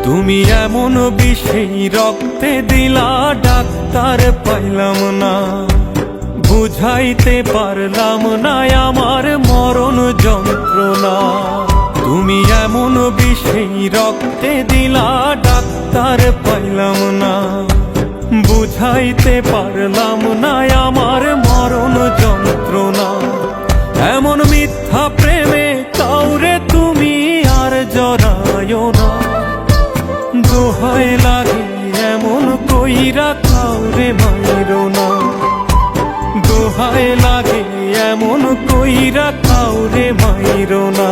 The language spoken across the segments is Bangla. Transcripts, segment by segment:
তুমি এমন বিষেই রক্তে দিলা, ডাক্তার পাইলাম না, বুঝাইতে পারলাম না আমার মরণ যন্ত্রণা। তুমি এমন বিষেই রক্তে দিলা, ডাক্তার পাইলাম না, বুঝাইতে পারলাম না আমার মরণ যন্ত্রণা। এমন মিথ্যা প্রেমে কাউরে তুমি আর জড়ায়ো না, দোহাই লাগে এমন কইরা কাউরে মাইরো না, দোহাই লাগে এমন কইরা কাউরে মাইরো না।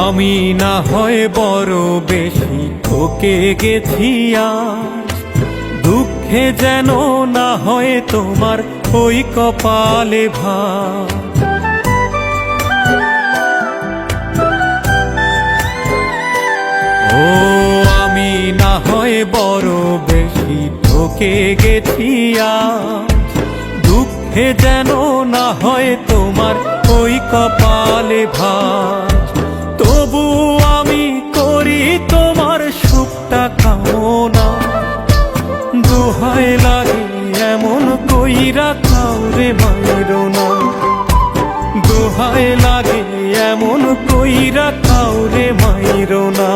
আমি না হয় বড় বেশি ঠকে গেছি আজ, দুঃখে যেন না হয় তোমার ওই কপালে ভাঁজ। ও আমি না হয় বড় বেশি ঠকে গেছি আজ, দুঃখে যেন না হয় তোমার ওই কপালে ভাঁজ। তবু আমি করি তোমার সুখটা কামনা, দোহাই লাগে এমন কইরা কাউরে মাইরো না, দোহাই লাগে এমন কইরা কাউরে মাইরো না।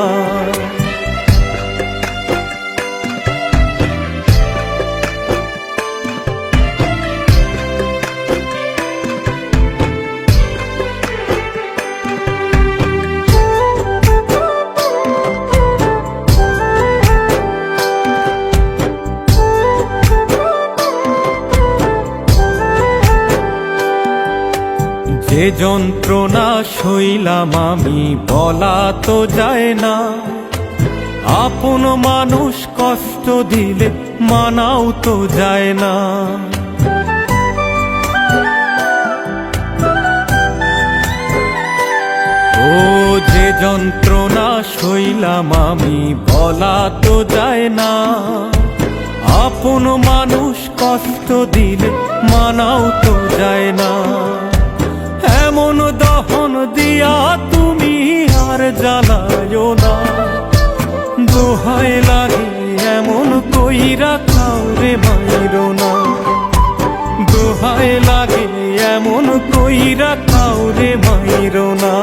যে যন্ত্রণা সইলাম আমি বলা তো যায় না, আপন মানুষ কষ্ট দিলে মানাও তো যায় না। ও যে যন্ত্রণা সইলাম আমি বলা তো যায় না, আপন মানুষ কষ্ট দিলে মানাও তো যায় না। এমন দহন দিয়া তুমি আর জ্বালায়ো না, দোহাই লাগে এমন কইরা কাউরে মাইরো না, দোহাই লাগে এমন কইরা কাউরে মাইরো না।